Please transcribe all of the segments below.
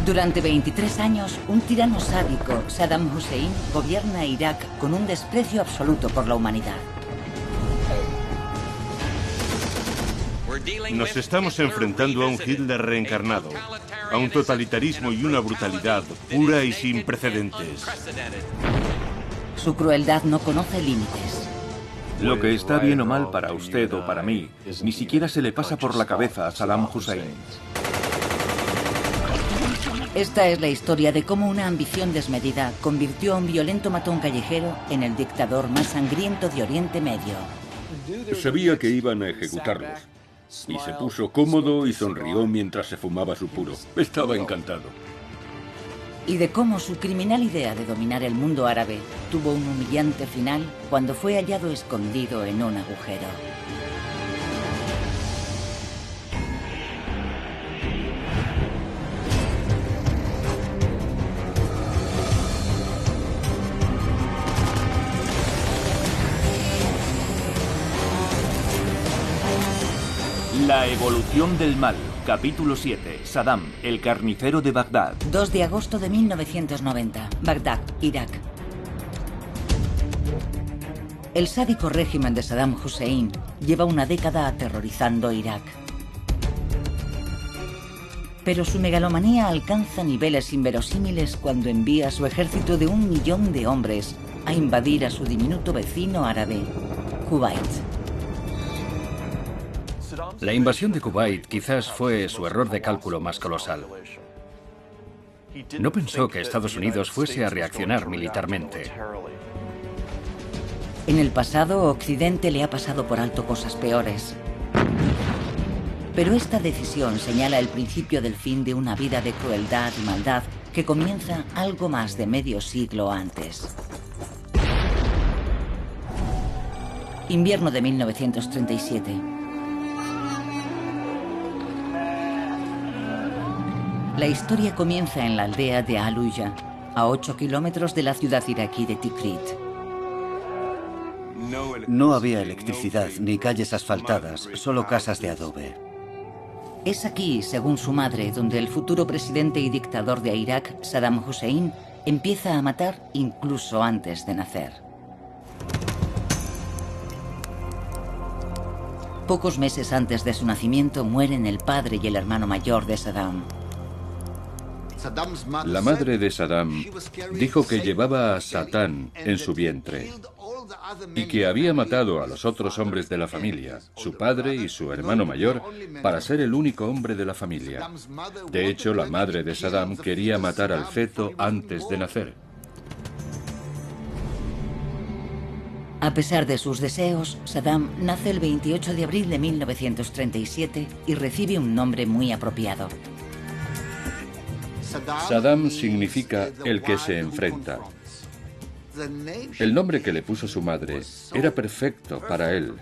Durante 23 años, un tirano sádico, Saddam Hussein, gobierna Irak con un desprecio absoluto por la humanidad. Nos estamos enfrentando a un Hitler reencarnado, a un totalitarismo y una brutalidad pura y sin precedentes. Su crueldad no conoce límites. Lo que está bien o mal para usted o para mí, ni siquiera se le pasa por la cabeza a Saddam Hussein. Esta es la historia de cómo una ambición desmedida convirtió a un violento matón callejero en el dictador más sangriento de Oriente Medio. Sabía que iban a ejecutarlos. Y se puso cómodo y sonrió mientras se fumaba su puro. Estaba encantado. Y de cómo su criminal idea de dominar el mundo árabe tuvo un humillante final cuando fue hallado escondido en un agujero. La evolución del mal, capítulo 7, Saddam, el carnicero de Bagdad. 2 de agosto de 1990, Bagdad, Irak. El sádico régimen de Saddam Hussein lleva una década aterrorizando Irak. Pero su megalomanía alcanza niveles inverosímiles cuando envía a su ejército de 1 millón de hombres a invadir a su diminuto vecino árabe, Kuwait. La invasión de Kuwait quizás fue su error de cálculo más colosal. No pensó que Estados Unidos fuese a reaccionar militarmente. En el pasado, Occidente le ha pasado por alto cosas peores. Pero esta decisión señala el principio del fin de una vida de crueldad y maldad que comienza algo más de medio siglo antes. Invierno de 1937. La historia comienza en la aldea de Aluya, a 8 kilómetros de la ciudad iraquí de Tikrit. No había electricidad ni calles asfaltadas, solo casas de adobe. Es aquí, según su madre, donde el futuro presidente y dictador de Irak, Saddam Hussein, empieza a matar incluso antes de nacer. Pocos meses antes de su nacimiento mueren el padre y el hermano mayor de Saddam. La madre de Saddam dijo que llevaba a Satán en su vientre y que había matado a los otros hombres de la familia, su padre y su hermano mayor, para ser el único hombre de la familia. De hecho, la madre de Saddam quería matar al feto antes de nacer. A pesar de sus deseos, Saddam nace el 28 de abril de 1937 y recibe un nombre muy apropiado. Saddam significa el que se enfrenta. El nombre que le puso su madre era perfecto para él,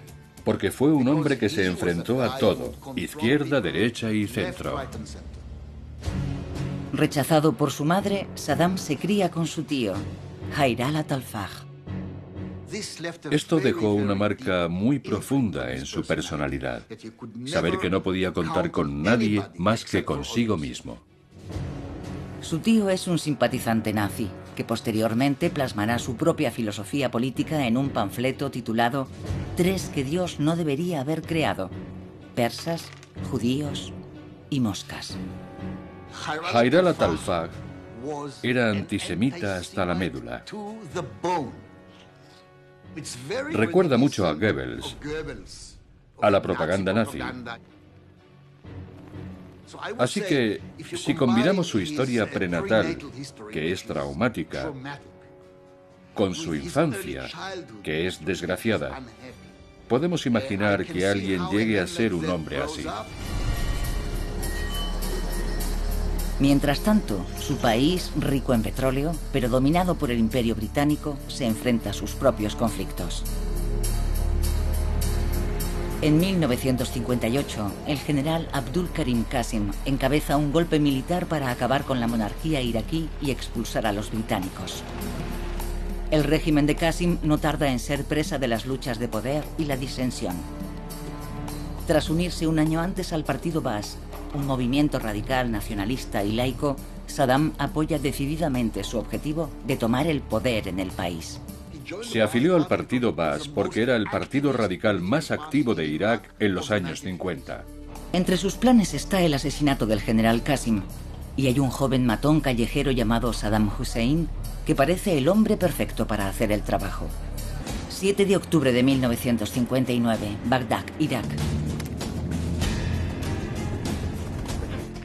porque fue un hombre que se enfrentó a todo, izquierda, derecha y centro. Rechazado por su madre, Saddam se cría con su tío, Haydarah Talfaj. Esto dejó una marca muy profunda en su personalidad. Saber que no podía contar con nadie más que consigo mismo. Su tío es un simpatizante nazi, que posteriormente plasmará su propia filosofía política en un panfleto titulado «Tres que Dios no debería haber creado: persas, judíos y moscas». Haydarah Talfaj era antisemita hasta la médula. Recuerda mucho a Goebbels, a la propaganda nazi. Así que, si combinamos su historia prenatal, que es traumática, con su infancia, que es desgraciada, podemos imaginar que alguien llegue a ser un hombre así. Mientras tanto, su país, rico en petróleo, pero dominado por el Imperio Británico, se enfrenta a sus propios conflictos. En 1958, el general Abdul Karim Qasim encabeza un golpe militar para acabar con la monarquía iraquí y expulsar a los británicos. El régimen de Qasim no tarda en ser presa de las luchas de poder y la disensión. Tras unirse un año antes al partido Baas, un movimiento radical, nacionalista y laico, Saddam apoya decididamente su objetivo de tomar el poder en el país. Se afilió al partido Baas porque era el partido radical más activo de Irak en los años 50. Entre sus planes está el asesinato del general Qasim, y hay un joven matón callejero llamado Saddam Hussein que parece el hombre perfecto para hacer el trabajo. 7 de octubre de 1959, Bagdad, Irak.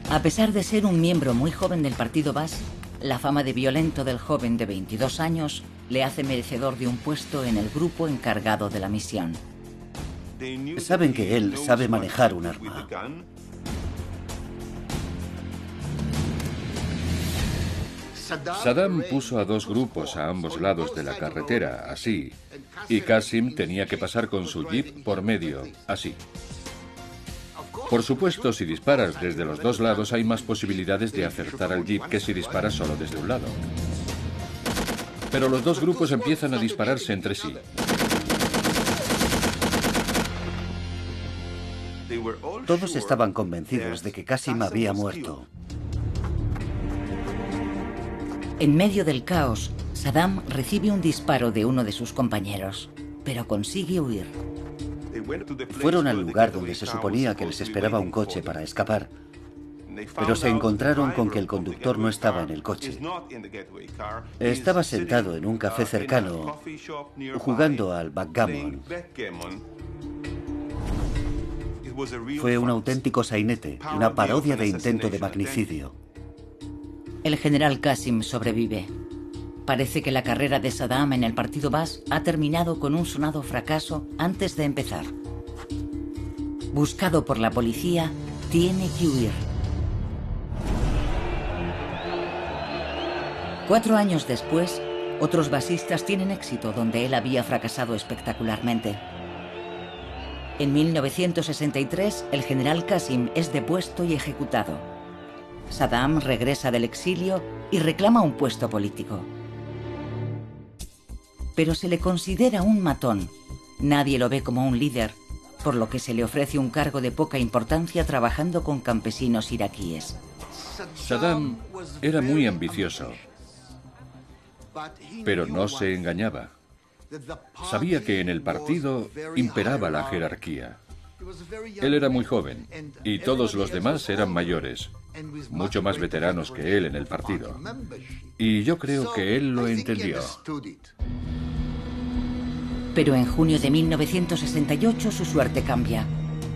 A pesar de ser un miembro muy joven del partido Baas, la fama de violento del joven de 22 años le hace merecedor de un puesto en el grupo encargado de la misión. Saben que él sabe manejar un arma. Saddam puso a 2 grupos a ambos lados de la carretera, así, y Qasim tenía que pasar con su jeep por medio, así. Por supuesto, si disparas desde los 2 lados hay más posibilidades de acertar al jeep que si disparas solo desde un lado. Pero los 2 grupos empiezan a dispararse entre sí. Todos estaban convencidos de que Qasim había muerto. En medio del caos, Saddam recibe un disparo de uno de sus compañeros, pero consigue huir. Fueron al lugar donde se suponía que les esperaba un coche para escapar, pero se encontraron con que el conductor no estaba en el coche. Estaba sentado en un café cercano, jugando al backgammon. Fue un auténtico sainete, una parodia de intento de magnicidio. El general Qasim sobrevive. Parece que la carrera de Saddam en el partido Baas ha terminado con un sonado fracaso antes de empezar. Buscado por la policía, tiene que huir. 4 años después, otros basistas tienen éxito donde él había fracasado espectacularmente. En 1963, el general Qasim es depuesto y ejecutado. Saddam regresa del exilio y reclama un puesto político. Pero se le considera un matón. Nadie lo ve como un líder, por lo que se le ofrece un cargo de poca importancia trabajando con campesinos iraquíes. Saddam era muy ambicioso, pero no se engañaba. Sabía que en el partido imperaba la jerarquía. Él era muy joven y todos los demás eran mayores, mucho más veteranos que él en el partido. Y yo creo que él lo entendió. Pero en junio de 1968 su suerte cambia.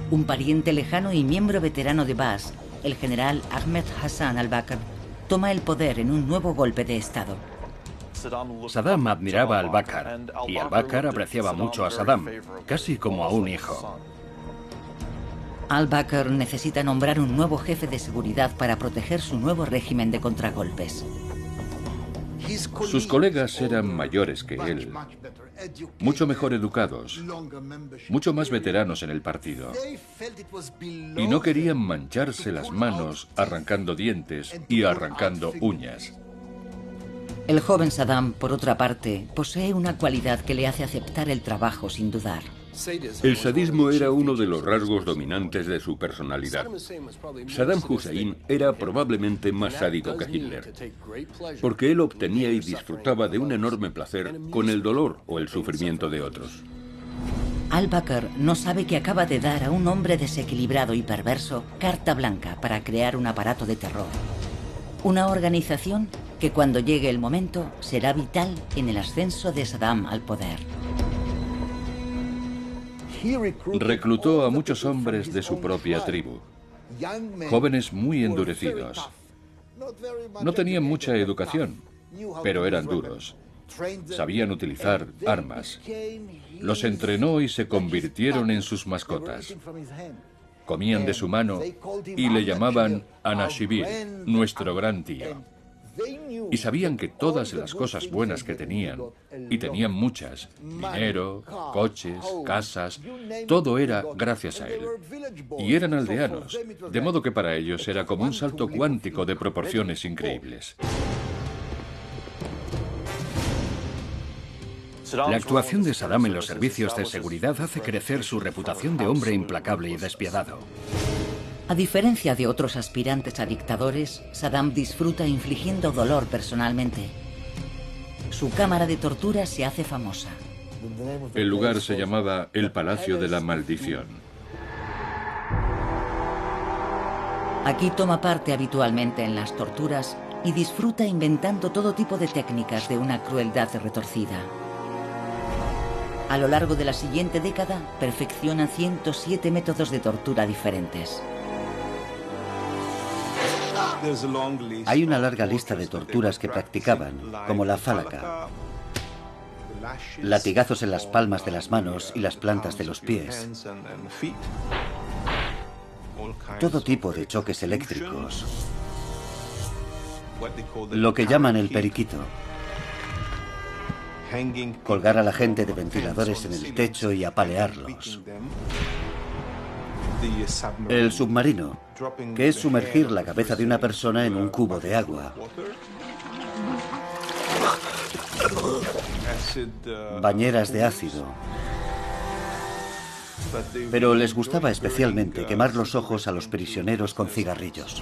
Un pariente lejano y miembro veterano de Baas, el general Ahmed Hassan al-Bakr, toma el poder en un nuevo golpe de Estado. Saddam admiraba a al-Bakr y al-Bakr apreciaba mucho a Saddam, casi como a un hijo. Al-Bakr necesita nombrar un nuevo jefe de seguridad para proteger su nuevo régimen de contragolpes. Sus colegas eran mayores que él, mucho mejor educados, mucho más veteranos en el partido. Y no querían mancharse las manos arrancando dientes y arrancando uñas. El joven Saddam, por otra parte, posee una cualidad que le hace aceptar el trabajo sin dudar. El sadismo era uno de los rasgos dominantes de su personalidad. Saddam Hussein era probablemente más sádico que Hitler, porque él obtenía y disfrutaba de un enorme placer con el dolor o el sufrimiento de otros. Al-Bakr no sabe que acaba de dar a un hombre desequilibrado y perverso carta blanca para crear un aparato de terror. Una organización que cuando llegue el momento será vital en el ascenso de Saddam al poder. Reclutó a muchos hombres de su propia tribu, jóvenes muy endurecidos. No tenían mucha educación, pero eran duros. Sabían utilizar armas. Los entrenó y se convirtieron en sus mascotas. Comían de su mano y le llamaban Anashibir, nuestro gran tío. Y sabían que todas las cosas buenas que tenían, y tenían muchas, dinero, coches, casas, todo era gracias a él. Y eran aldeanos, de modo que para ellos era como un salto cuántico de proporciones increíbles. La actuación de Saddam en los servicios de seguridad hace crecer su reputación de hombre implacable y despiadado. A diferencia de otros aspirantes a dictadores, Saddam disfruta infligiendo dolor personalmente. Su cámara de tortura se hace famosa. El lugar se llamaba el Palacio de la Maldición. Aquí toma parte habitualmente en las torturas y disfruta inventando todo tipo de técnicas de una crueldad retorcida. A lo largo de la siguiente década, perfecciona 107 métodos de tortura diferentes. Hay una larga lista de torturas que practicaban, como la falaca, latigazos en las palmas de las manos y las plantas de los pies, todo tipo de choques eléctricos, lo que llaman el periquito, colgar a la gente de ventiladores en el techo y apalearlos. El submarino, que es sumergir la cabeza de una persona en un cubo de agua. Bañeras de ácido. Pero les gustaba especialmente quemar los ojos a los prisioneros con cigarrillos.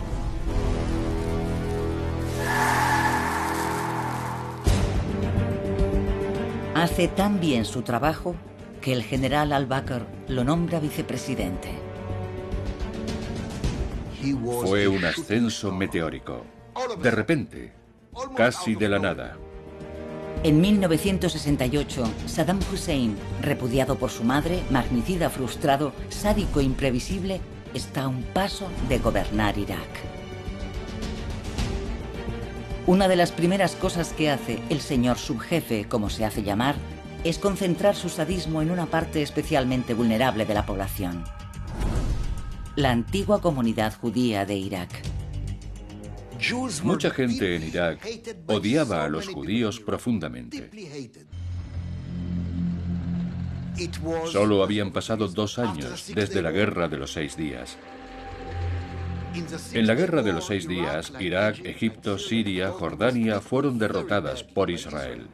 Hace tan bien su trabajo que el general al-Bakr lo nombra vicepresidente. Fue un ascenso meteórico. De repente, casi de la nada. En 1968, Saddam Hussein, repudiado por su madre, magnicida frustrado, sádico e imprevisible, está a un paso de gobernar Irak. Una de las primeras cosas que hace el señor subjefe, como se hace llamar, es concentrar su sadismo en una parte especialmente vulnerable de la población: la antigua comunidad judía de Irak. Mucha gente en Irak odiaba a los judíos profundamente. Solo habían pasado 2 años desde la Guerra de los 6 días. En la Guerra de los 6 días, Irak, Egipto, Siria, Jordania fueron derrotadas por Israel.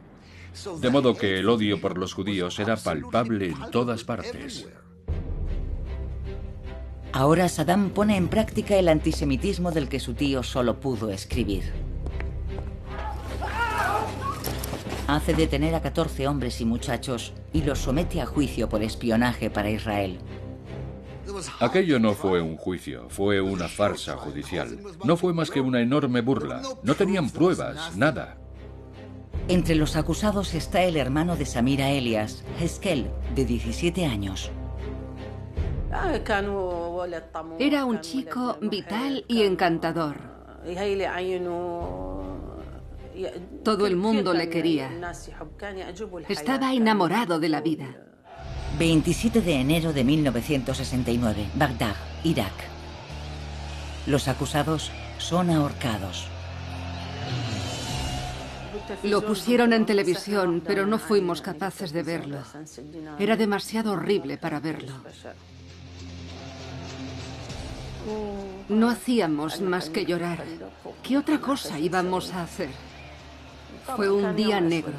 De modo que el odio por los judíos era palpable en todas partes. Ahora Saddam pone en práctica el antisemitismo del que su tío solo pudo escribir. Hace detener a 14 hombres y muchachos y los somete a juicio por espionaje para Israel. Aquello no fue un juicio, fue una farsa judicial. No fue más que una enorme burla. No tenían pruebas, nada. Entre los acusados está el hermano de Samira Elias, Hezkel, de 17 años. Era un chico vital y encantador. Todo el mundo le quería. Estaba enamorado de la vida. 27 de enero de 1969, Bagdad, Irak. Los acusados son ahorcados. Lo pusieron en televisión, pero no fuimos capaces de verlo. Era demasiado horrible para verlo. No hacíamos más que llorar. ¿Qué otra cosa íbamos a hacer? Fue un día negro.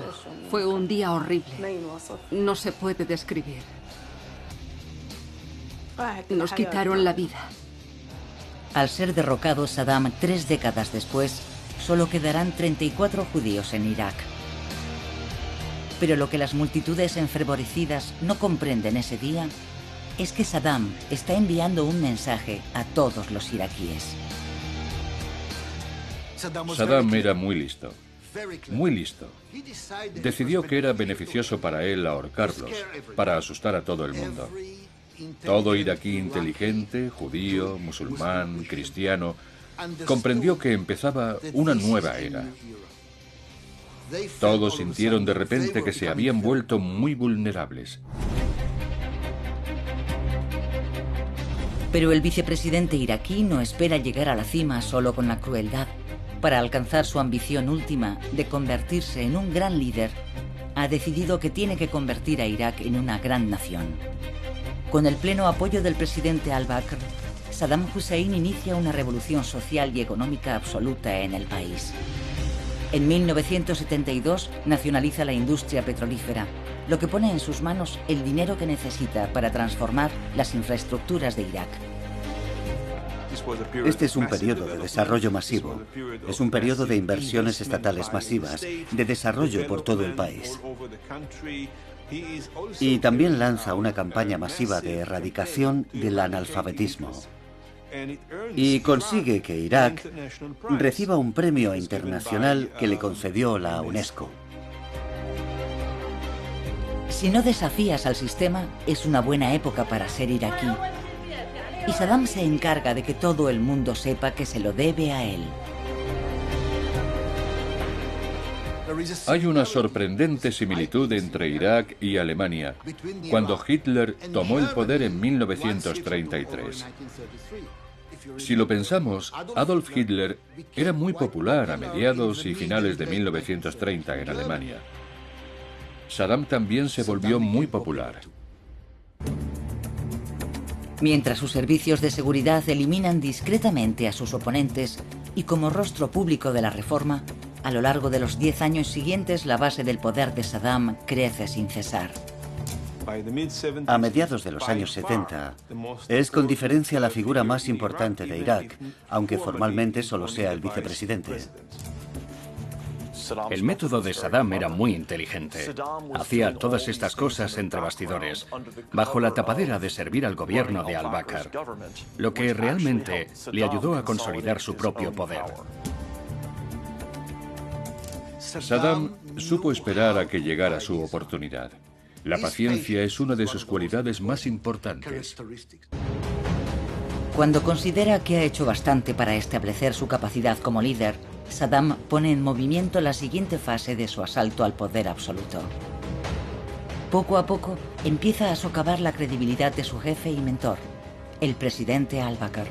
Fue un día horrible. No se puede describir. Nos quitaron la vida. Al ser derrocado Saddam 3 décadas después, solo quedarán 34 judíos en Irak. Pero lo que las multitudes enfervorecidas no comprenden ese día es que Saddam está enviando un mensaje a todos los iraquíes. Saddam era muy listo. Muy listo. Decidió que era beneficioso para él ahorcarlos, para asustar a todo el mundo. Todo iraquí inteligente, judío, musulmán, cristiano, comprendió que empezaba una nueva era. Todos sintieron de repente que se habían vuelto muy vulnerables. Pero el vicepresidente iraquí no espera llegar a la cima solo con la crueldad. Para alcanzar su ambición última de convertirse en un gran líder, ha decidido que tiene que convertir a Irak en una gran nación. Con el pleno apoyo del presidente al-Bakr, Saddam Hussein inicia una revolución social y económica absoluta en el país. En 1972 nacionaliza la industria petrolífera, lo que pone en sus manos el dinero que necesita para transformar las infraestructuras de Irak. Este es un periodo de desarrollo masivo. Es un periodo de inversiones estatales masivas, de desarrollo por todo el país. Y también lanza una campaña masiva de erradicación del analfabetismo. Y consigue que Irak reciba un premio internacional que le concedió la UNESCO. Si no desafías al sistema, es una buena época para ser iraquí. Y Saddam se encarga de que todo el mundo sepa que se lo debe a él. Hay una sorprendente similitud entre Irak y Alemania, cuando Hitler tomó el poder en 1933. Si lo pensamos, Adolf Hitler era muy popular a mediados y finales de 1930 en Alemania. Saddam también se volvió muy popular. Mientras sus servicios de seguridad eliminan discretamente a sus oponentes y como rostro público de la reforma, a lo largo de los 10 años siguientes la base del poder de Saddam crece sin cesar. A mediados de los años 70, es con diferencia la figura más importante de Irak, aunque formalmente solo sea el vicepresidente. El método de Saddam era muy inteligente. Hacía todas estas cosas entre bastidores, bajo la tapadera de servir al gobierno de al-Bakr, lo que realmente le ayudó a consolidar su propio poder. Saddam supo esperar a que llegara su oportunidad. La paciencia es una de sus cualidades más importantes. Cuando considera que ha hecho bastante para establecer su capacidad como líder, Saddam pone en movimiento la siguiente fase de su asalto al poder absoluto. Poco a poco empieza a socavar la credibilidad de su jefe y mentor, el presidente al-Bakr.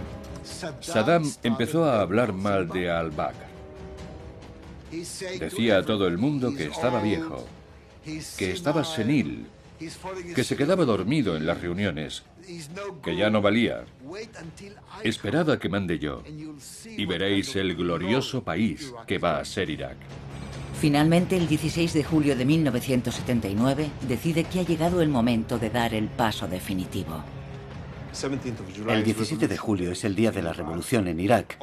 Saddam empezó a hablar mal de al-Bakr. Decía a todo el mundo que estaba viejo, que estaba senil, que se quedaba dormido en las reuniones, que ya no valía. Esperad a que mande yo, y veréis el glorioso país que va a ser Irak. Finalmente, el 16 de julio de 1979, decide que ha llegado el momento de dar el paso definitivo. El 17 de julio es el día de la revolución en Irak.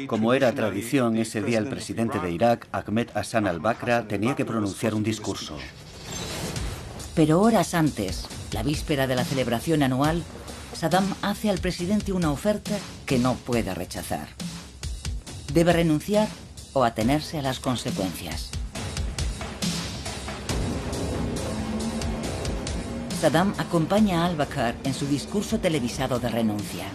Como era tradición, ese día el presidente de Irak, Ahmed Hassan al-Bakr, tenía que pronunciar un discurso. Pero horas antes, la víspera de la celebración anual, Saddam hace al presidente una oferta que no puede rechazar. Debe renunciar o atenerse a las consecuencias. Saddam acompaña a al-Bakr en su discurso televisado de renuncia.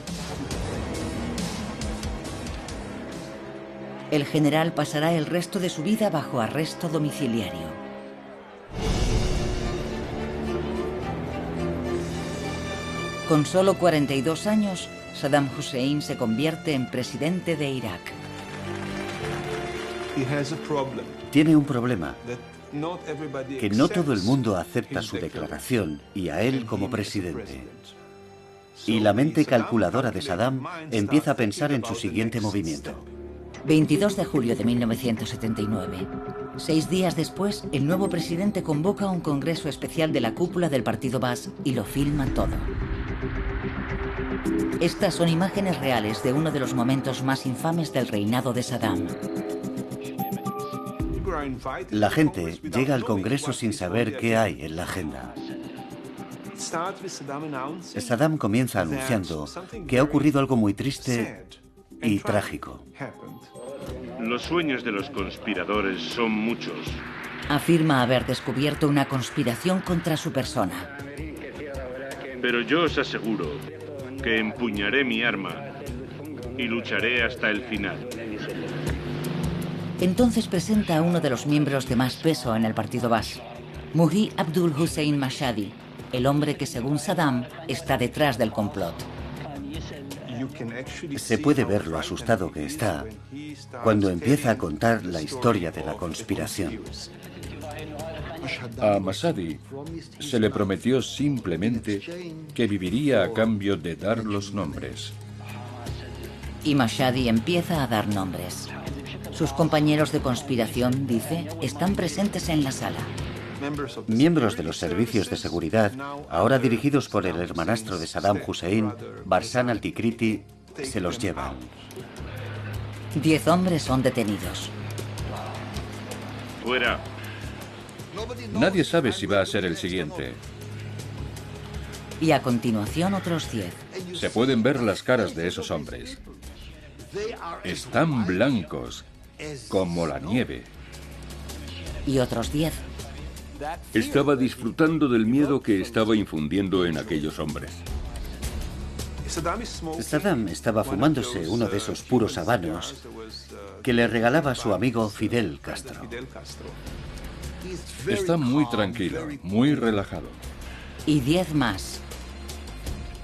El general pasará el resto de su vida bajo arresto domiciliario. Con solo 42 años, Saddam Hussein se convierte en presidente de Irak. Tiene un problema, que no todo el mundo acepta su declaración y a él como presidente. Y la mente calculadora de Saddam empieza a pensar en su siguiente movimiento. 22 de julio de 1979. 6 días después, el nuevo presidente convoca un congreso especial de la cúpula del partido Baas y lo filma todo. Estas son imágenes reales de uno de los momentos más infames del reinado de Saddam. La gente llega al Congreso sin saber qué hay en la agenda. Saddam comienza anunciando que ha ocurrido algo muy triste y trágico. Los sueños de los conspiradores son muchos. Afirma haber descubierto una conspiración contra su persona. Pero yo os aseguro que empuñaré mi arma y lucharé hasta el final. Entonces presenta a uno de los miembros de más peso en el partido Baas, Muhi Abdul Hussein Mashhadi, el hombre que según Saddam está detrás del complot. Se puede ver lo asustado que está cuando empieza a contar la historia de la conspiración. A Mashhadi se le prometió simplemente que viviría a cambio de dar los nombres. Y Mashhadi empieza a dar nombres. Sus compañeros de conspiración, dice, están presentes en la sala. Miembros de los servicios de seguridad, ahora dirigidos por el hermanastro de Saddam Hussein, Barzan al-Tikriti, se los llevan. 10 hombres son detenidos. Fuera. Nadie sabe si va a ser el siguiente. Y a continuación otros 10. Se pueden ver las caras de esos hombres. Están blancos, como la nieve. Y otros 10. Estaba disfrutando del miedo que estaba infundiendo en aquellos hombres. Saddam estaba fumándose uno de esos puros habanos que le regalaba su amigo Fidel Castro. Está muy tranquilo, muy relajado. Y 10 más.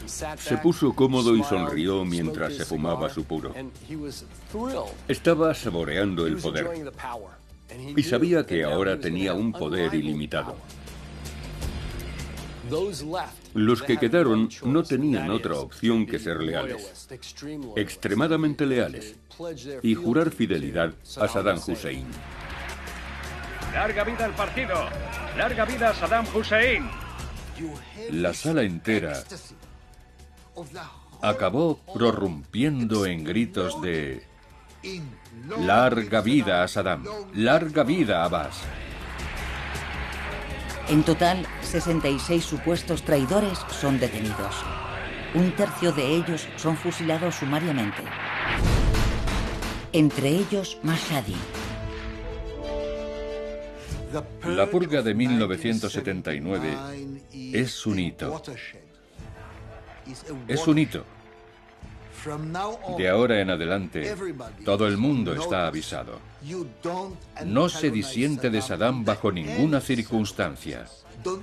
Se puso cómodo y sonrió mientras se fumaba su puro. Estaba saboreando el poder y sabía que ahora tenía un poder ilimitado. Los que quedaron no tenían otra opción que ser leales, extremadamente leales, y jurar fidelidad a Saddam Hussein. ¡Larga vida al partido! ¡Larga vida a Saddam Hussein! La sala entera acabó prorrumpiendo en gritos de ¡Larga vida a Saddam! ¡Larga vida a Abbas! En total, 66 supuestos traidores son detenidos. Un tercio de ellos son fusilados sumariamente. Entre ellos, Mashhadi. La purga de 1979 es un hito. Es un hito. De ahora en adelante, todo el mundo está avisado. No se disiente de Saddam bajo ninguna circunstancia.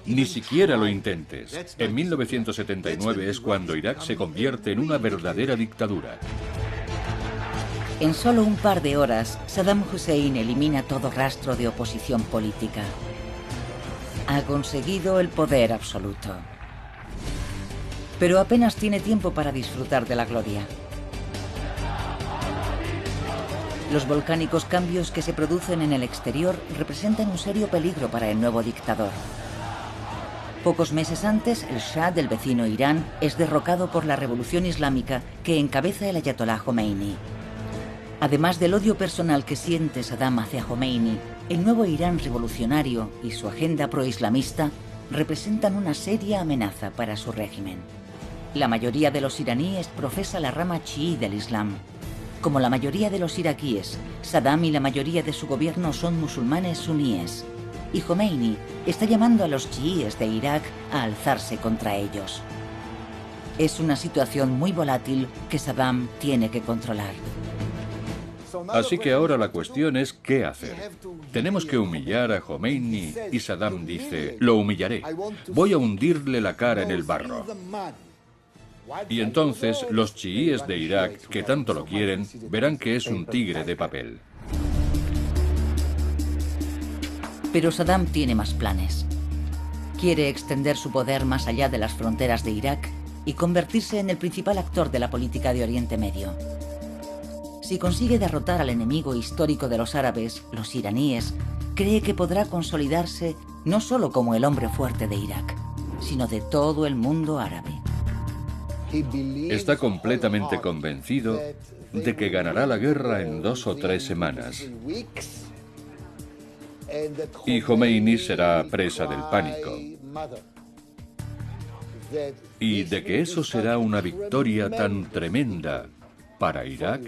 Ni siquiera lo intentes. En 1979 es cuando Irak se convierte en una verdadera dictadura. En solo un par de horas, Saddam Hussein elimina todo rastro de oposición política. Ha conseguido el poder absoluto. Pero apenas tiene tiempo para disfrutar de la gloria. Los volcánicos cambios que se producen en el exterior representan un serio peligro para el nuevo dictador. Pocos meses antes, el Shah del vecino Irán es derrocado por la revolución islámica que encabeza el ayatolá Jomeini. Además del odio personal que siente Saddam hacia Jomeini, el nuevo Irán revolucionario y su agenda proislamista representan una seria amenaza para su régimen. La mayoría de los iraníes profesa la rama chií del Islam. Como la mayoría de los iraquíes, Saddam y la mayoría de su gobierno son musulmanes suníes. Y Jomeini está llamando a los chiíes de Irak a alzarse contra ellos. Es una situación muy volátil que Saddam tiene que controlar. Así que ahora la cuestión es ¿qué hacer? Tenemos que humillar a Jomeini y Saddam dice, lo humillaré. Voy a hundirle la cara en el barro. Y entonces los chiíes de Irak, que tanto lo quieren, verán que es un tigre de papel. Pero Saddam tiene más planes. Quiere extender su poder más allá de las fronteras de Irak y convertirse en el principal actor de la política de Oriente Medio. Si consigue derrotar al enemigo histórico de los árabes, los iraníes, cree que podrá consolidarse no solo como el hombre fuerte de Irak, sino de todo el mundo árabe. Está completamente convencido de que ganará la guerra en 2 o 3 semanas. Y Jomeini será presa del pánico. Y de que eso será una victoria tan tremenda para Irak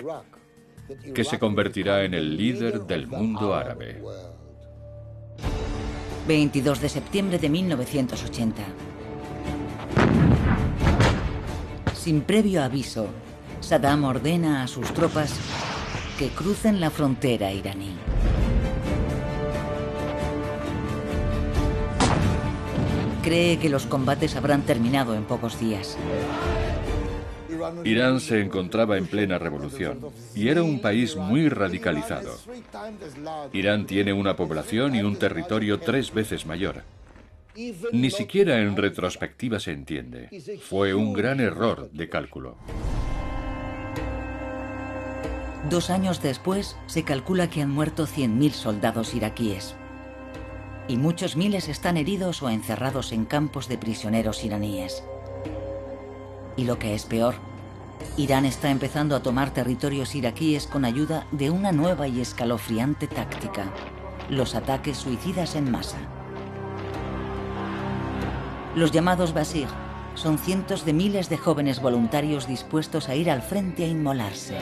que se convertirá en el líder del mundo árabe. 22 de septiembre de 1980. Sin previo aviso, Saddam ordena a sus tropas que crucen la frontera iraní. Cree que los combates habrán terminado en pocos días. Irán se encontraba en plena revolución y era un país muy radicalizado. Irán tiene una población y un territorio 3 veces mayor. Ni siquiera en retrospectiva se entiende. Fue un gran error de cálculo. 2 años después, se calcula que han muerto 100.000 soldados iraquíes. Y muchos miles están heridos o encerrados en campos de prisioneros iraníes. Y lo que es peor, Irán está empezando a tomar territorios iraquíes con ayuda de una nueva y escalofriante táctica: los ataques suicidas en masa. Los llamados Basij son cientos de miles de jóvenes voluntarios dispuestos a ir al frente a inmolarse.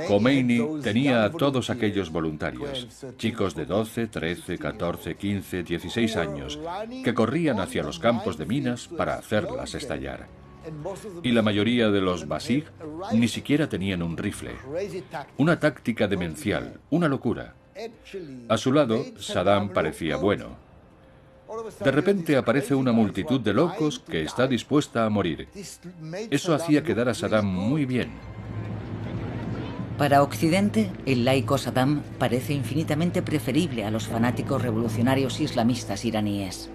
Khomeini tenía a todos aquellos voluntarios, chicos de 12, 13, 14, 15, 16 años, que corrían hacia los campos de minas para hacerlas estallar. Y la mayoría de los Basij ni siquiera tenían un rifle. Una táctica demencial, una locura. A su lado, Saddam parecía bueno. De repente aparece una multitud de locos que está dispuesta a morir. Eso hacía quedar a Saddam muy bien. Para Occidente, el laico Saddam parece infinitamente preferible a los fanáticos revolucionarios islamistas iraníes.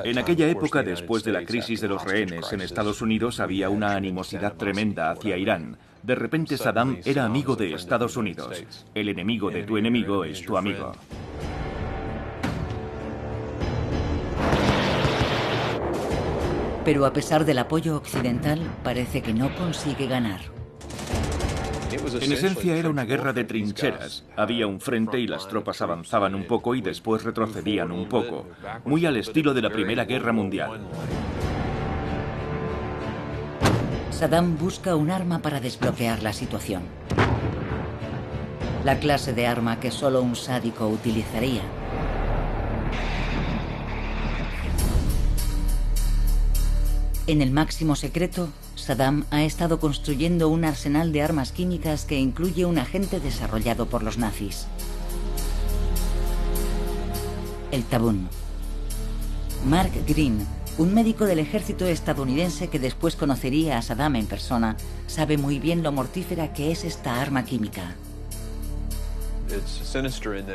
En aquella época, después de la crisis de los rehenes en Estados Unidos, había una animosidad tremenda hacia Irán. De repente Saddam era amigo de Estados Unidos. El enemigo de tu enemigo es tu amigo. Pero a pesar del apoyo occidental, parece que no consigue ganar. En esencia era una guerra de trincheras. Había un frente y las tropas avanzaban un poco y después retrocedían un poco, muy al estilo de la Primera Guerra Mundial. Saddam busca un arma para desbloquear la situación. La clase de arma que solo un sádico utilizaría. En el máximo secreto, Saddam ha estado construyendo un arsenal de armas químicas que incluye un agente desarrollado por los nazis: el tabún. Mark Green, un médico del ejército estadounidense que después conocería a Saddam en persona, sabe muy bien lo mortífera que es esta arma química.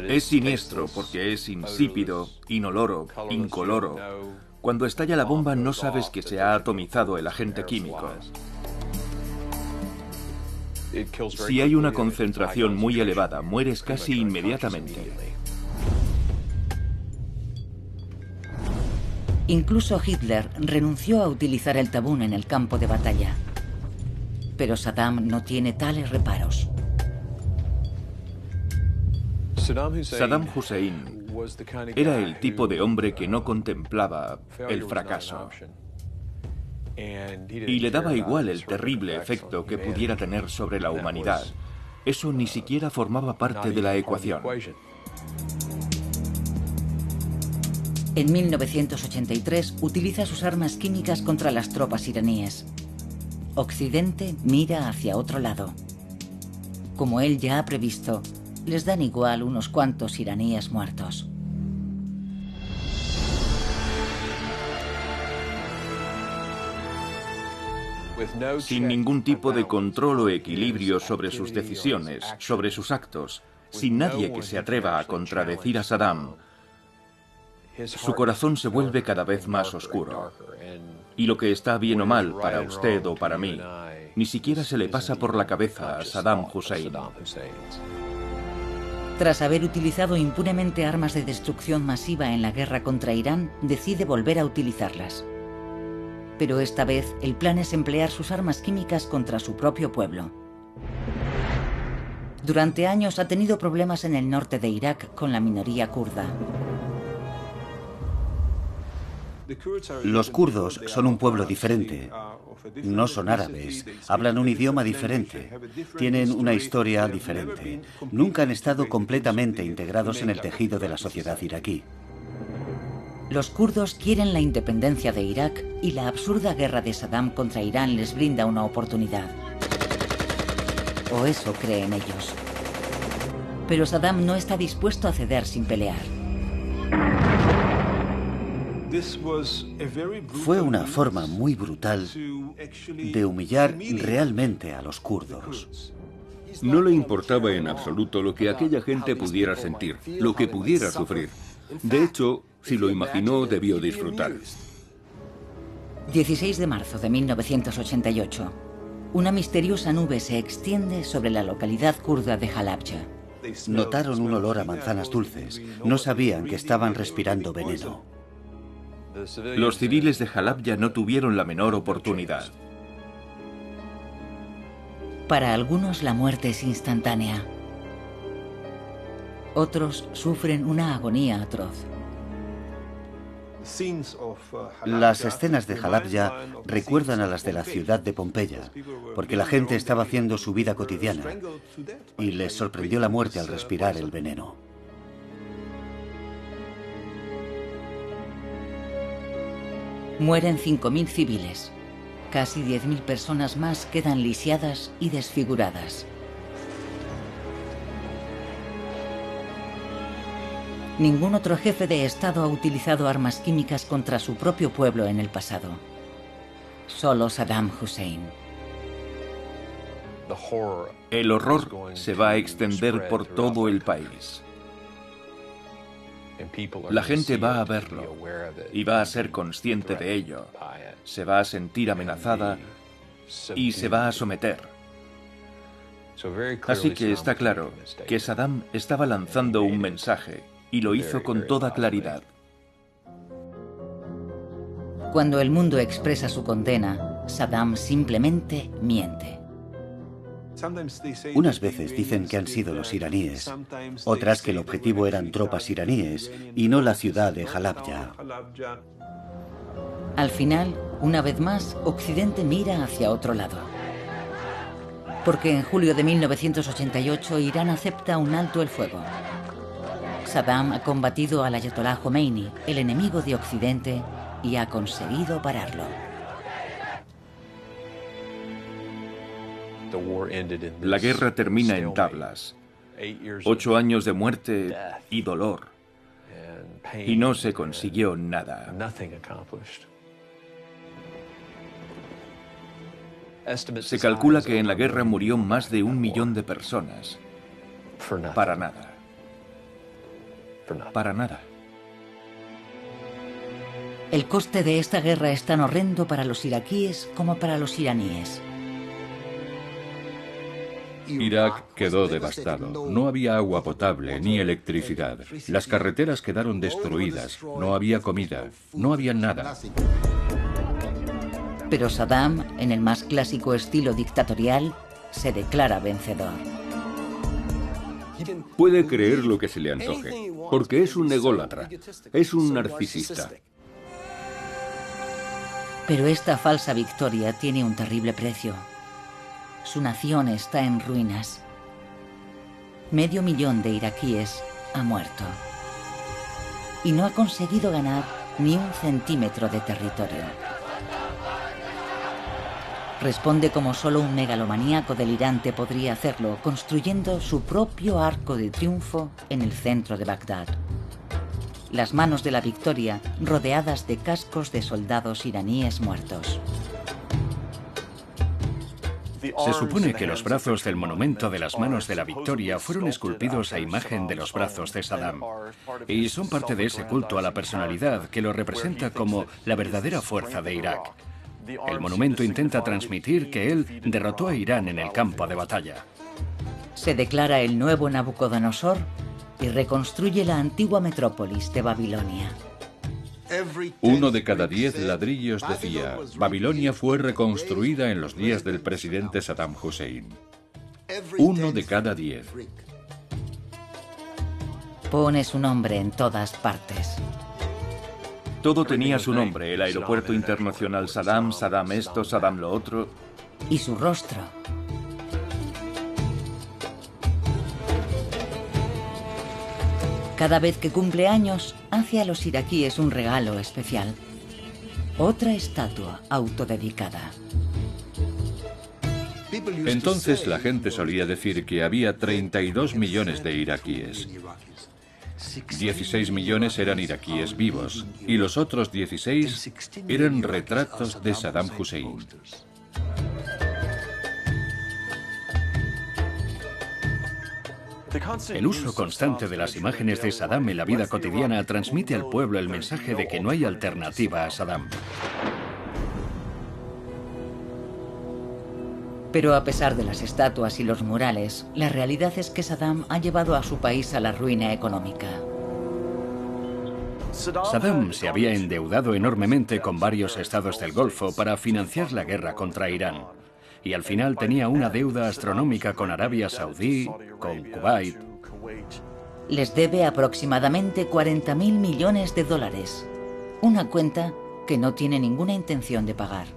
Es siniestro porque es insípido, inoloro, incoloro. Cuando estalla la bomba no sabes que se ha atomizado el agente químico. Si hay una concentración muy elevada, mueres casi inmediatamente. Incluso Hitler renunció a utilizar el tabún en el campo de batalla. Pero Saddam no tiene tales reparos. Saddam Hussein era el tipo de hombre que no contemplaba el fracaso. Y le daba igual el terrible efecto que pudiera tener sobre la humanidad. Eso ni siquiera formaba parte de la ecuación. En 1983 utiliza sus armas químicas contra las tropas iraníes. Occidente mira hacia otro lado. Como él ya ha previsto, les dan igual unos cuantos iraníes muertos. Sin ningún tipo de control o equilibrio sobre sus decisiones, sobre sus actos, sin nadie que se atreva a contradecir a Saddam, su corazón se vuelve cada vez más oscuro. Y lo que está bien o mal para usted o para mí, ni siquiera se le pasa por la cabeza a Saddam Hussein. Tras haber utilizado impunemente armas de destrucción masiva en la guerra contra Irán, decide volver a utilizarlas. Pero esta vez el plan es emplear sus armas químicas contra su propio pueblo. Durante años ha tenido problemas en el norte de Irak con la minoría kurda. Los kurdos son un pueblo diferente. No son árabes, hablan un idioma diferente, tienen una historia diferente. Nunca han estado completamente integrados en el tejido de la sociedad iraquí. Los kurdos quieren la independencia de Irak y la absurda guerra de Saddam contra Irán les brinda una oportunidad. O eso creen ellos. Pero Saddam no está dispuesto a ceder sin pelear. Fue una forma muy brutal de humillar realmente a los kurdos. No le importaba en absoluto lo que aquella gente pudiera sentir, lo que pudiera sufrir. De hecho, si lo imaginó, debió disfrutar. 16 de marzo de 1988. Una misteriosa nube se extiende sobre la localidad kurda de Halabja. Notaron un olor a manzanas dulces. No sabían que estaban respirando veneno. Los civiles de Halabja no tuvieron la menor oportunidad. Para algunos la muerte es instantánea. Otros sufren una agonía atroz. Las escenas de Halabja recuerdan a las de la ciudad de Pompeya, porque la gente estaba haciendo su vida cotidiana y les sorprendió la muerte al respirar el veneno. Mueren 5.000 civiles. Casi 10.000 personas más quedan lisiadas y desfiguradas. Ningún otro jefe de Estado ha utilizado armas químicas contra su propio pueblo en el pasado. Solo Saddam Hussein. El horror se va a extender por todo el país. La gente va a verlo y va a ser consciente de ello. Se va a sentir amenazada y se va a someter. Así que está claro que Saddam estaba lanzando un mensaje y lo hizo con toda claridad. Cuando el mundo expresa su condena, Saddam simplemente miente. Unas veces dicen que han sido los iraníes, otras que el objetivo eran tropas iraníes y no la ciudad de Halabja. Al final, una vez más, Occidente mira hacia otro lado. Porque en julio de 1988 Irán acepta un alto el fuego. Saddam ha combatido al ayatolá Khomeini, el enemigo de Occidente, y ha conseguido pararlo. La guerra termina en tablas. 8 años de muerte y dolor. Y no se consiguió nada. Se calcula que en la guerra murió más de 1 millón de personas. Para nada. Para nada. El coste de esta guerra es tan horrendo para los iraquíes como para los iraníes. Irak quedó devastado. No había agua potable ni electricidad. Las carreteras quedaron destruidas. No había comida. No había nada. Pero Saddam, en el más clásico estilo dictatorial, se declara vencedor. Puede creer lo que se le antoje, porque es un ególatra, es un narcisista. Pero esta falsa victoria tiene un terrible precio. Su nación está en ruinas. 500.000 de iraquíes ha muerto. Y no ha conseguido ganar ni 1 centímetro de territorio. Responde como solo un megalomaníaco delirante podría hacerlo, construyendo su propio arco de triunfo en el centro de Bagdad. Las manos de la victoria rodeadas de cascos de soldados iraníes muertos. Se supone que los brazos del monumento de las manos de la victoria fueron esculpidos a imagen de los brazos de Saddam, y son parte de ese culto a la personalidad que lo representa como la verdadera fuerza de Irak. El monumento intenta transmitir que él derrotó a Irán en el campo de batalla. Se declara el nuevo Nabucodonosor y reconstruye la antigua metrópolis de Babilonia. 1 de cada 10 ladrillos decía: Babilonia fue reconstruida en los días del presidente Saddam Hussein. 1 de cada 10. Pone su nombre en todas partes. Todo tenía su nombre: el aeropuerto internacional Saddam, Saddam esto, Saddam lo otro. Y su rostro. Cada vez que cumple años, hace a los iraquíes un regalo especial. Otra estatua autodedicada. Entonces la gente solía decir que había 32 millones de iraquíes. 16 millones eran iraquíes vivos y los otros 16 eran retratos de Saddam Hussein. El uso constante de las imágenes de Saddam en la vida cotidiana transmite al pueblo el mensaje de que no hay alternativa a Saddam. Pero a pesar de las estatuas y los murales, la realidad es que Saddam ha llevado a su país a la ruina económica. Saddam se había endeudado enormemente con varios estados del Golfo para financiar la guerra contra Irán. y al final tenía una deuda astronómica con Arabia Saudí, con Kuwait. Les debe aproximadamente 40.000 millones de dólares. Una cuenta que no tiene ninguna intención de pagar.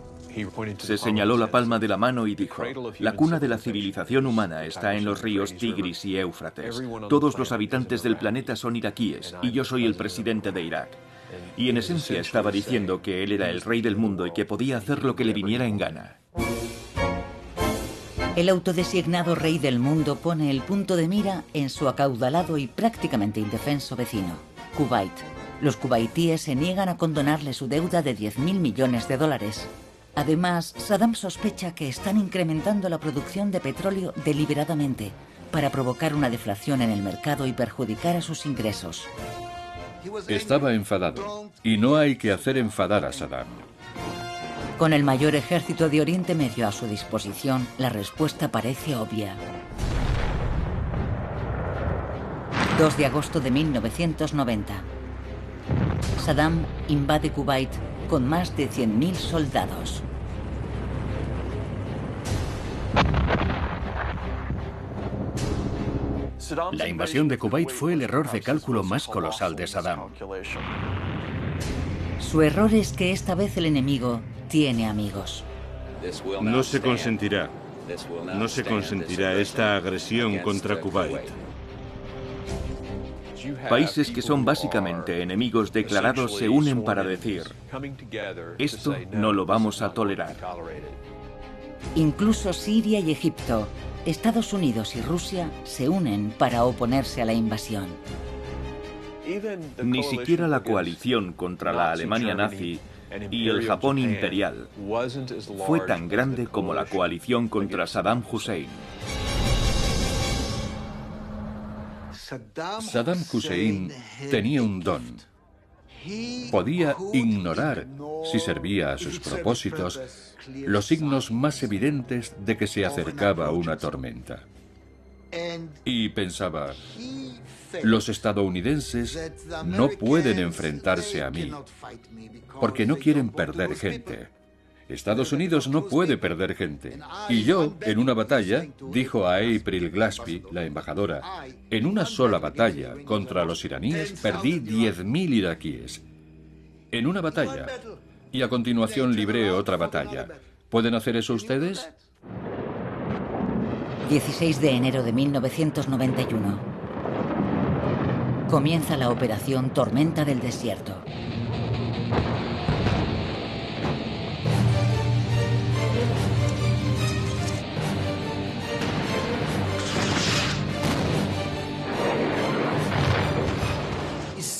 Se señaló la palma de la mano y dijo: la cuna de la civilización humana está en los ríos Tigris y Éufrates. Todos los habitantes del planeta son iraquíes y yo soy el presidente de Irak. Y en esencia estaba diciendo que él era el rey del mundo y que podía hacer lo que le viniera en gana. El autodesignado rey del mundo pone el punto de mira en su acaudalado y prácticamente indefenso vecino, Kuwait. Los kuwaitíes se niegan a condonarle su deuda de 10.000 millones de dólares. Además, Saddam sospecha que están incrementando la producción de petróleo deliberadamente para provocar una deflación en el mercado y perjudicar a sus ingresos. Estaba enfadado, y no hay que hacer enfadar a Saddam. Con el mayor ejército de Oriente Medio a su disposición, la respuesta parece obvia. 2 de agosto de 1990. Saddam invade Kuwait con más de 100.000 soldados. La invasión de Kuwait fue el error de cálculo más colosal de Saddam. Su error es que esta vez el enemigo tiene amigos. No se consentirá. No se consentirá esta agresión contra Kuwait. Países que son básicamente enemigos declarados se unen para decir: esto no lo vamos a tolerar. Incluso Siria y Egipto, Estados Unidos y Rusia se unen para oponerse a la invasión. Ni siquiera la coalición contra la Alemania nazi y el Japón imperial fue tan grande como la coalición contra Saddam Hussein. Saddam Hussein tenía un don. Podía ignorar, si servía a sus propósitos, los signos más evidentes de que se acercaba una tormenta. Y pensaba: los estadounidenses no pueden enfrentarse a mí, porque no quieren perder gente. Estados Unidos no puede perder gente. Y yo, en una batalla, dijo a April Glaspie, la embajadora, en una sola batalla contra los iraníes perdí 10.000 iraquíes. En una batalla. Y a continuación libré otra batalla. ¿Pueden hacer eso ustedes? 16 de enero de 1991. Comienza la operación Tormenta del Desierto.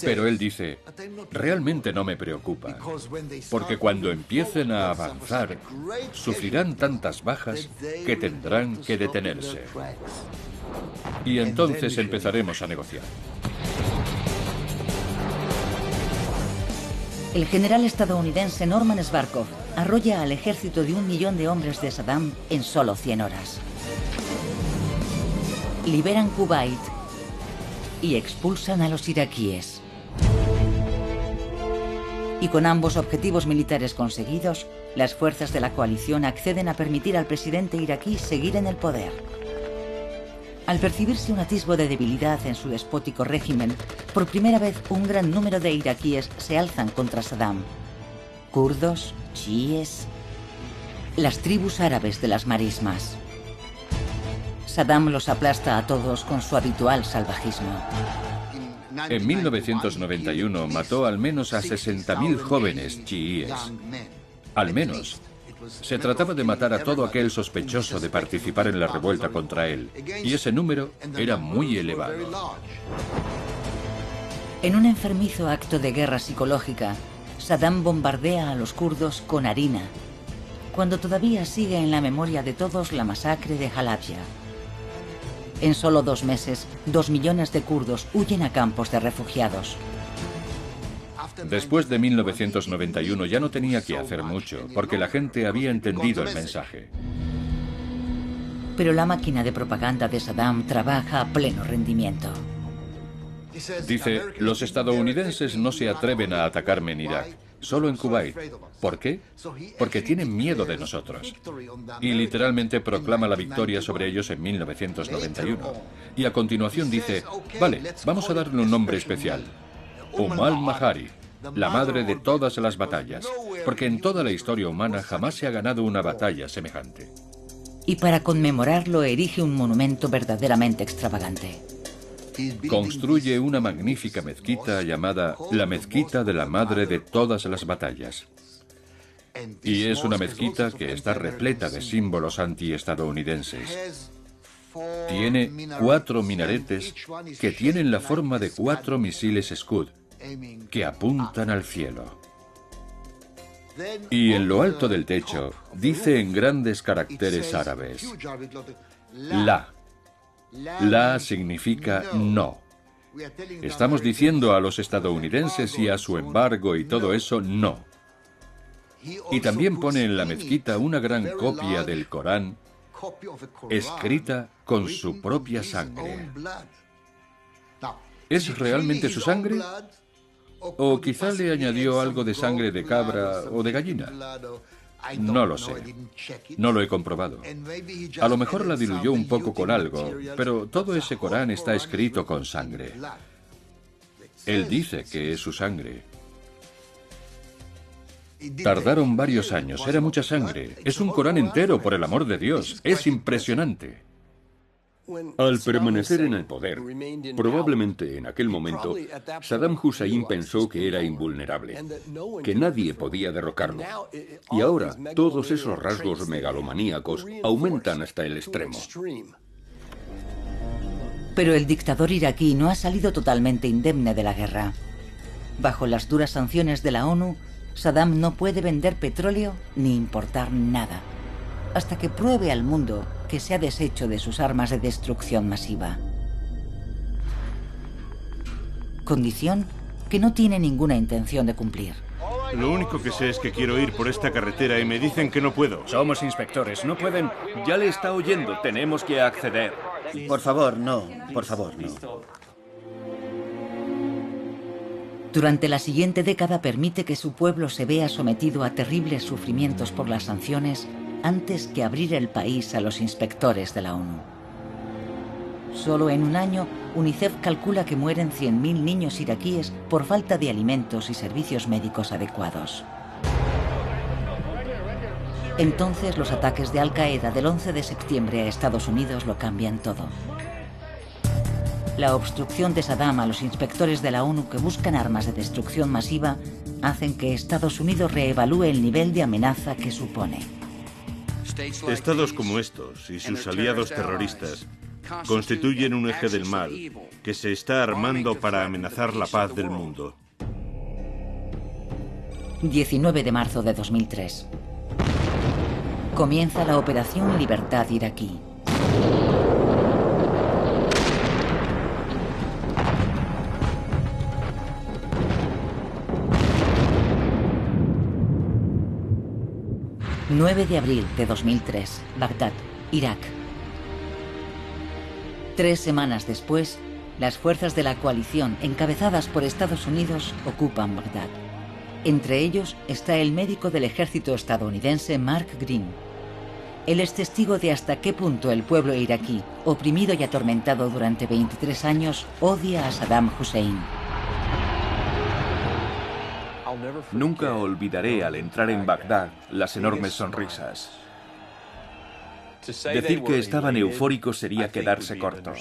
Pero él dice: realmente no me preocupa, porque cuando empiecen a avanzar, sufrirán tantas bajas que tendrán que detenerse. Y entonces empezaremos a negociar. El general estadounidense Norman Svarkov arrolla al ejército de 1 millón de hombres de Saddam en solo 100 horas. Liberan Kuwait y expulsan a los iraquíes. Y con ambos objetivos militares conseguidos, las fuerzas de la coalición acceden a permitir al presidente iraquí seguir en el poder. Al percibirse un atisbo de debilidad en su despótico régimen, por primera vez un gran número de iraquíes se alzan contra Saddam. Kurdos, chiíes, las tribus árabes de las marismas. Saddam los aplasta a todos con su habitual salvajismo. En 1991 mató al menos a 60.000 jóvenes chiíes. Al menos. Se trataba de matar a todo aquel sospechoso de participar en la revuelta contra él, y ese número era muy elevado. En un enfermizo acto de guerra psicológica, Saddam bombardea a los kurdos con harina, cuando todavía sigue en la memoria de todos la masacre de Halabja. En solo 2 meses, 2 millones de kurdos huyen a campos de refugiados. Después de 1991 ya no tenía que hacer mucho, porque la gente había entendido el mensaje. Pero la máquina de propaganda de Saddam trabaja a pleno rendimiento. Dice: los estadounidenses no se atreven a atacarme en Irak. solo en Kuwait. ¿Por qué? Porque tienen miedo de nosotros. Y literalmente proclama la victoria sobre ellos en 1991. Y a continuación dice, vale, vamos a darle un nombre especial. Al-Mahari, la madre de todas las batallas. Porque en toda la historia humana jamás se ha ganado una batalla semejante. Y para conmemorarlo erige un monumento verdaderamente extravagante. Construye una magnífica mezquita llamada la Mezquita de la Madre de todas las batallas. Y es una mezquita que está repleta de símbolos antiestadounidenses. Tiene 4 minaretes que tienen la forma de 4 misiles Scud que apuntan al cielo. Y en lo alto del techo dice en grandes caracteres árabes, La. La significa no. Estamos diciendo a los estadounidenses y a su embargo y todo eso, no. Y también pone en la mezquita una gran copia del Corán, escrita con su propia sangre. ¿Es realmente su sangre? ¿O quizá le añadió algo de sangre de cabra o de gallina? No lo sé. No lo he comprobado. A lo mejor la diluyó un poco con algo, pero todo ese Corán está escrito con sangre. Él dice que es su sangre. Tardaron varios años, era mucha sangre. Es un Corán entero, por el amor de Dios. Es impresionante. Al permanecer en el poder, probablemente en aquel momento, Saddam Hussein pensó que era invulnerable, que nadie podía derrocarlo. Y ahora, todos esos rasgos megalomaníacos aumentan hasta el extremo. Pero el dictador iraquí no ha salido totalmente indemne de la guerra. Bajo las duras sanciones de la ONU, Saddam no puede vender petróleo ni importar nada, hasta que pruebe al mundo que se ha deshecho de sus armas de destrucción masiva. Condición que no tiene ninguna intención de cumplir. Lo único que sé es que quiero ir por esta carretera y me dicen que no puedo. Somos inspectores, no pueden... Ya le está oyendo, tenemos que acceder. Por favor, no. Por favor, no. Durante la siguiente década permite que su pueblo se vea sometido a terribles sufrimientos por las sanciones antes que abrir el país a los inspectores de la ONU. Solo en un año, UNICEF calcula que mueren 100.000 niños iraquíes por falta de alimentos y servicios médicos adecuados. Entonces, los ataques de Al-Qaeda del 11 de septiembre a Estados Unidos lo cambian todo. La obstrucción de Saddam a los inspectores de la ONU que buscan armas de destrucción masiva hacen que Estados Unidos reevalúe el nivel de amenaza que supone. Estados como estos y sus aliados terroristas constituyen un eje del mal que se está armando para amenazar la paz del mundo. 19 de marzo de 2003. Comienza la Operación Libertad Iraquí. ...9 de abril de 2003, Bagdad, Irak. 3 semanas después, las fuerzas de la coalición, encabezadas por Estados Unidos, ocupan Bagdad. Entre ellos está el médico del ejército estadounidense Mark Green. Él es testigo de hasta qué punto el pueblo iraquí, oprimido y atormentado durante 23 años, odia a Saddam Hussein. Nunca olvidaré al entrar en Bagdad las enormes sonrisas. Decir que estaban eufóricos sería quedarse corto.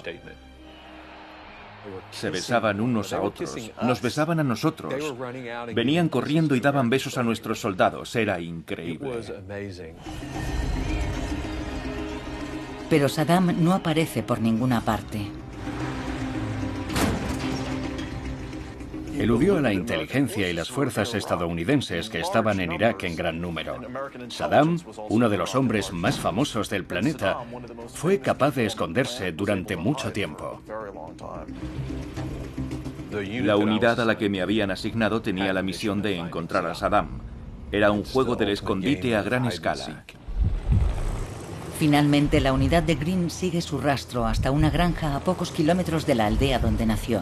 Se besaban unos a otros, nos besaban a nosotros. Venían corriendo y daban besos a nuestros soldados. Era increíble. Pero Saddam no aparece por ninguna parte. Eludió a la inteligencia y las fuerzas estadounidenses que estaban en Irak en gran número. Saddam, uno de los hombres más famosos del planeta, fue capaz de esconderse durante mucho tiempo. La unidad a la que me habían asignado tenía la misión de encontrar a Saddam. Era un juego del escondite a gran escala. Finalmente, la unidad de Green sigue su rastro hasta una granja a pocos kilómetros de la aldea donde nació.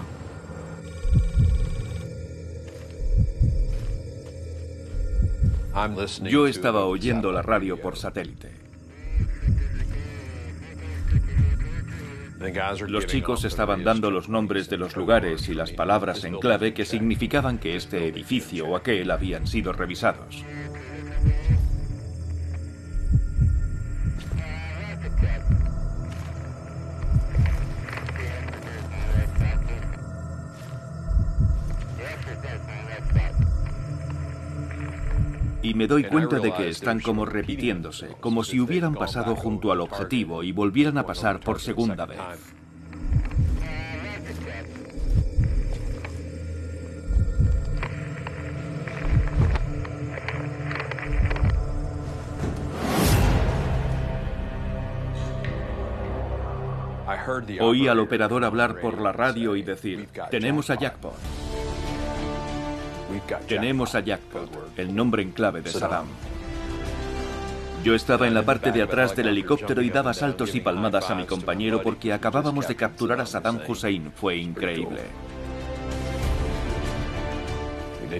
Yo estaba oyendo la radio por satélite. Los chicos estaban dando los nombres de los lugares y las palabras en clave que significaban que este edificio o aquel habían sido revisados. Y me doy cuenta de que están como repitiéndose, como si hubieran pasado junto al objetivo y volvieran a pasar por segunda vez. Oí al operador hablar por la radio y decir: tenemos a Jackpot. Tenemos a Jackpot, el nombre en clave de Saddam. Yo estaba en la parte de atrás del helicóptero y daba saltos y palmadas a mi compañero porque acabábamos de capturar a Saddam Hussein. Fue increíble.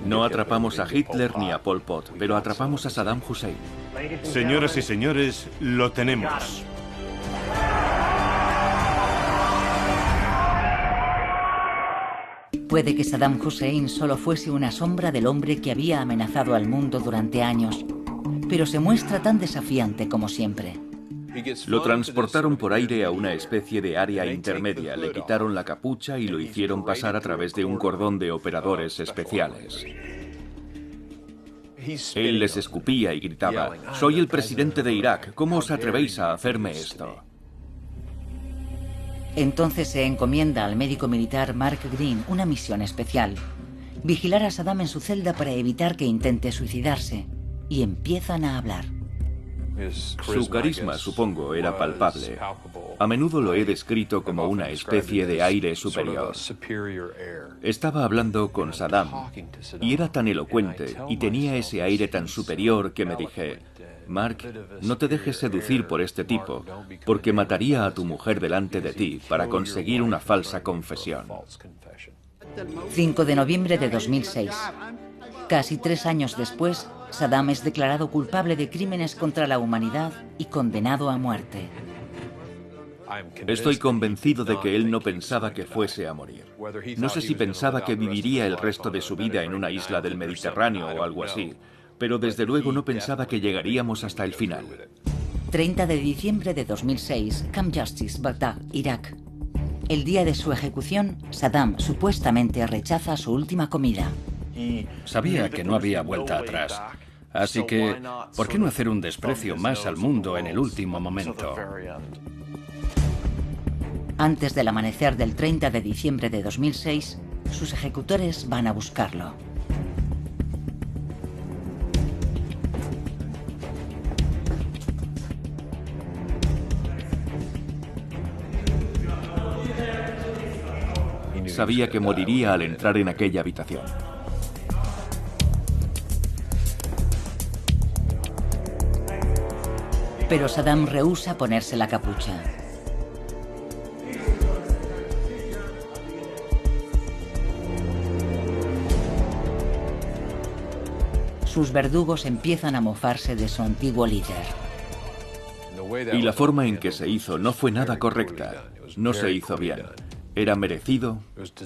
No atrapamos a Hitler ni a Pol Pot, pero atrapamos a Saddam Hussein. Señoras y señores, lo tenemos. Puede que Saddam Hussein solo fuese una sombra del hombre que había amenazado al mundo durante años, pero se muestra tan desafiante como siempre. Lo transportaron por aire a una especie de área intermedia, le quitaron la capucha y lo hicieron pasar a través de un cordón de operadores especiales. Él les escupía y gritaba: «Soy el presidente de Irak, ¿cómo os atrevéis a hacerme esto?». Entonces se encomienda al médico militar Mark Green una misión especial: vigilar a Saddam en su celda para evitar que intente suicidarse. Y empiezan a hablar. Su carisma, supongo, era palpable. A menudo lo he descrito como una especie de aire superior. Estaba hablando con Saddam y era tan elocuente y tenía ese aire tan superior que me dije: Mark, no te dejes seducir por este tipo, porque mataría a tu mujer delante de ti para conseguir una falsa confesión. 5 de noviembre de 2006. Casi 3 años después, Saddam es declarado culpable de crímenes contra la humanidad y condenado a muerte. Estoy convencido de que él no pensaba que fuese a morir. No sé si pensaba que viviría el resto de su vida en una isla del Mediterráneo o algo así, pero desde luego no pensaba que llegaríamos hasta el final. 30 de diciembre de 2006, Camp Justice, Bagdad, Irak. El día de su ejecución, Saddam supuestamente rechaza su última comida. Sabía que no había vuelta atrás. Así que, ¿por qué no hacer un desprecio más al mundo en el último momento? Antes del amanecer del 30 de diciembre de 2006, sus ejecutores van a buscarlo. Sabía que moriría al entrar en aquella habitación. Pero Saddam rehúsa ponerse la capucha. Sus verdugos empiezan a mofarse de su antiguo líder. Y la forma en que se hizo no fue nada correcta. No se hizo bien. Era merecido,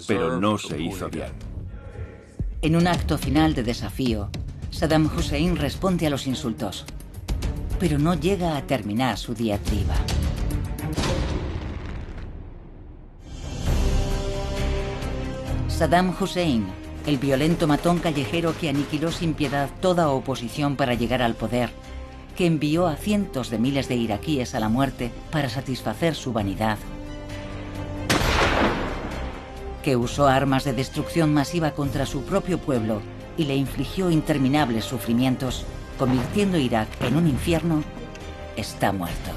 pero no se hizo bien. En un acto final de desafío, Saddam Hussein responde a los insultos, pero no llega a terminar su diatriba. Saddam Hussein, el violento matón callejero que aniquiló sin piedad toda oposición para llegar al poder, que envió a cientos de miles de iraquíes a la muerte para satisfacer su vanidad, que usó armas de destrucción masiva contra su propio pueblo y le infligió interminables sufrimientos, convirtiendo Irak en un infierno, está muerto.